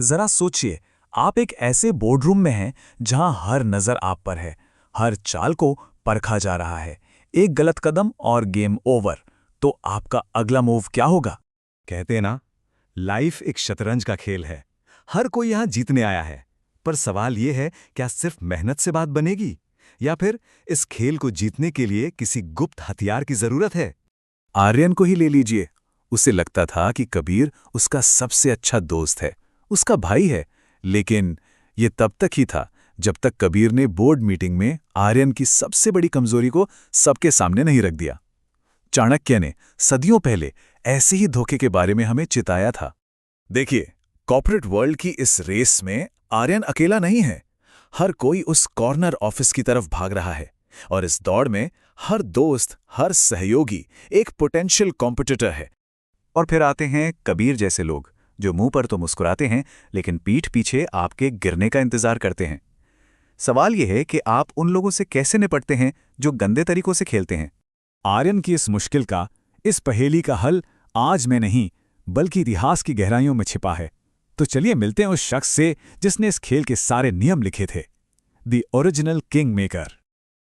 जरा सोचिए, आप एक ऐसे बोर्डरूम में हैं जहां हर नजर आप पर है, हर चाल को परखा जा रहा है। एक गलत कदम और गेम ओवर। तो आपका अगला मूव क्या होगा? कहते हैं ना, लाइफ एक शतरंज का खेल है। हर कोई यहां जीतने आया है। पर सवाल यह है, क्या सिर्फ मेहनत से बात बनेगी, या फिर इस खेल को जीतने के लिए किसी गुप्त हथियार की जरूरत है? आर्यन को ही ले लीजिए। उसे लगता था कि कबीर उसका सबसे अच्छा दोस्त है, उसका भाई है। लेकिन ये तब तक ही था जब तक कबीर ने बोर्ड मीटिंग में आर्यन की सबसे बड़ी कमजोरी को सबके सामने नहीं रख दिया। चाणक्य ने सदियों पहले ऐसे ही धोखे के बारे में हमें चिताया था। देखिए, कॉर्पोरेट वर्ल्ड की इस रेस में आर्यन अकेला नहीं है। हर कोई उस कॉर्नर ऑफिस की तरफ भाग रहा है, और इस दौड़ में हर दोस्त, हर सहयोगी एक पोटेंशियल कॉम्पिटिटर है। और फिर आते हैं कबीर जैसे लोग, जो मुंह पर तो मुस्कुराते हैं लेकिन पीठ पीछे आपके गिरने का इंतजार करते हैं। सवाल यह है कि आप उन लोगों से कैसे निपटते हैं जो गंदे तरीकों से खेलते हैं। आर्यन की इस मुश्किल का, इस पहेली का हल आज में नहीं बल्कि इतिहास की गहराइयों में छिपा है। तो चलिए मिलते हैं उस शख्स से जिसने इस खेल के सारे नियम लिखे थे, द ओरिजिनल किंग मेकर।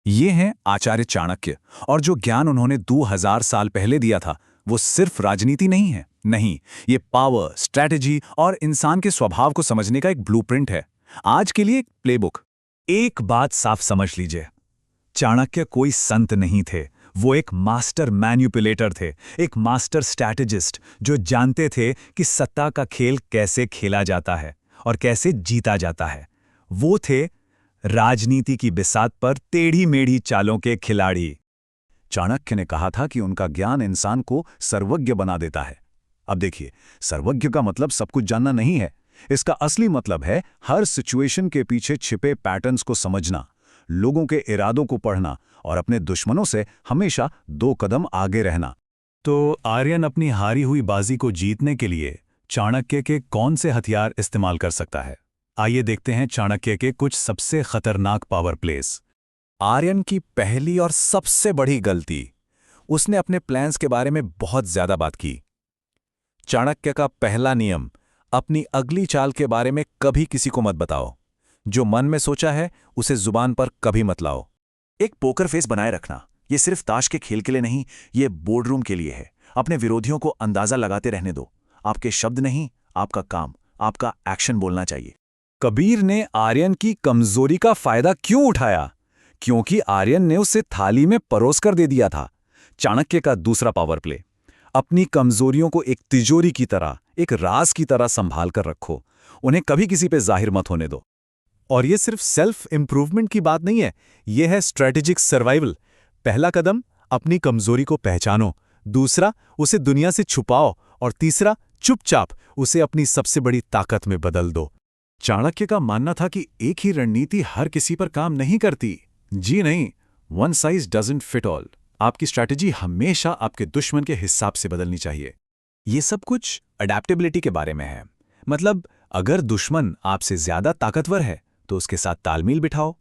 ये हैं आचार्य चाणक्य, और जो ज्ञान उन्होंने 2000 साल पहले दिया था वो सिर्फ राजनीति नहीं है। नहीं, ये पावर, स्ट्रैटेजी और इंसान के स्वभाव को समझने का एक ब्लूप्रिंट है। आज के लिए एक प्लेबुक। एक बात साफ समझ लीजिए, चाणक्य कोई संत नहीं थे। वो एक मास्टर मैन्युपुलेटर थे, एक मास्टर स्ट्रैटेजिस्ट जो जानते थे कि सत्ता का खेल कैसे खेला जाता है और कैसे जीता जाता है। वो थे राजनीति की बिसात पर टेढ़ी मेढ़ी चालों के खिलाड़ी। चाणक्य ने कहा था कि उनका ज्ञान इंसान को सर्वज्ञ बना देता है। अब देखिए, सर्वज्ञ का मतलब सब कुछ जानना नहीं है। इसका असली मतलब है हर सिचुएशन के पीछे छिपे पैटर्न्स को समझना, लोगों के इरादों को पढ़ना और अपने दुश्मनों से हमेशा 2 कदम आगे रहना। तो आर्यन अपनी हारी हुई बाजी को जीतने के लिए चाणक्य के कौन से हथियार इस्तेमाल कर सकता है? आइए देखते हैं चाणक्य के कुछ सबसे खतरनाक पावर प्लेस। आर्यन की पहली और सबसे बड़ी गलती, उसने अपने प्लान्स के बारे में बहुत ज्यादा बात की। चाणक्य का पहला नियम, अपनी अगली चाल के बारे में कभी किसी को मत बताओ। जो मन में सोचा है उसे जुबान पर कभी मत लाओ। एक पोकर फेस बनाए रखना, ये सिर्फ ताश के खेल के लिए नहीं, ये बोर्डरूम के लिए है। अपने विरोधियों को अंदाजा लगाते रहने दो। आपके शब्द नहीं, आपका काम, आपका एक्शन बोलना चाहिए। कबीर ने आर्यन की कमजोरी का फायदा क्यों उठाया? क्योंकि आर्यन ने उसे थाली में परोस कर दे दिया था। चाणक्य का दूसरा पावर प्ले, अपनी कमजोरियों को एक तिजोरी की तरह, एक राज की तरह संभाल कर रखो। उन्हें कभी किसी पे जाहिर मत होने दो। और ये सिर्फ सेल्फ इंप्रूवमेंट की बात नहीं है, यह है स्ट्रेटेजिक सर्वाइवल। पहला कदम, अपनी कमजोरी को पहचानो। दूसरा, उसे दुनिया से छुपाओ। और तीसरा, चुपचाप उसे अपनी सबसे बड़ी ताकत में बदल दो। चाणक्य का मानना था कि एक ही रणनीति हर किसी पर काम नहीं करती। जी नहीं, one size doesn't fit all. आपकी स्ट्रैटेजी हमेशा आपके दुश्मन के हिसाब से बदलनी चाहिए। ये सब कुछ अडैप्टेबिलिटी के बारे में है। मतलब, अगर दुश्मन आपसे ज्यादा ताकतवर है तो उसके साथ तालमेल बिठाओ।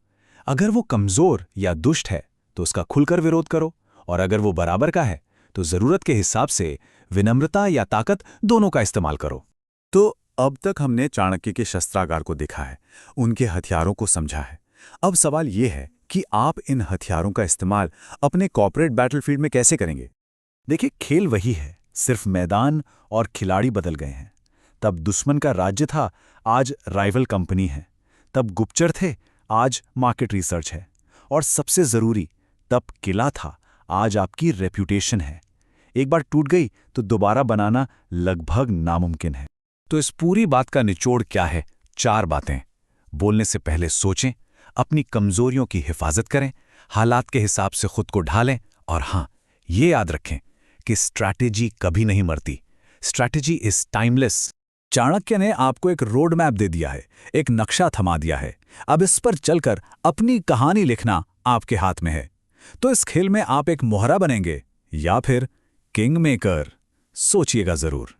अगर वो कमजोर या दुष्ट है तो उसका खुलकर विरोध करो। और अगर वो बराबर का है तो जरूरत के हिसाब से विनम्रता या ताकत दोनों का इस्तेमाल करो। तो अब तक हमने चाणक्य के शस्त्रागार को देखा है, उनके हथियारों को समझा है। अब सवाल यह है कि आप इन हथियारों का इस्तेमाल अपने कॉर्पोरेट बैटलफील्ड में कैसे करेंगे? देखिए, खेल वही है, सिर्फ मैदान और खिलाड़ी बदल गए हैं। तब दुश्मन का राज्य था, आज राइवल कंपनी है। तब गुप्तचर थे, आज मार्केट रिसर्च है। और सबसे जरूरी, तब किला था, आज आपकी रेप्यूटेशन है। एक बार टूट गई तो दोबारा बनाना लगभग नामुमकिन है। तो इस पूरी बात का निचोड़ क्या है? 4 बातें। बोलने से पहले सोचें, अपनी कमजोरियों की हिफाजत करें, हालात के हिसाब से खुद को ढालें, और हां, ये याद रखें कि स्ट्रैटेजी कभी नहीं मरती। Strategy is timeless. चाणक्य ने आपको एक रोड मैप दे दिया है, एक नक्शा थमा दिया है। अब इस पर चलकर अपनी कहानी लिखना आपके हाथ में है। तो इस खेल में आप एक मोहरा बनेंगे या फिर किंग मेकर? सोचिएगा जरूर।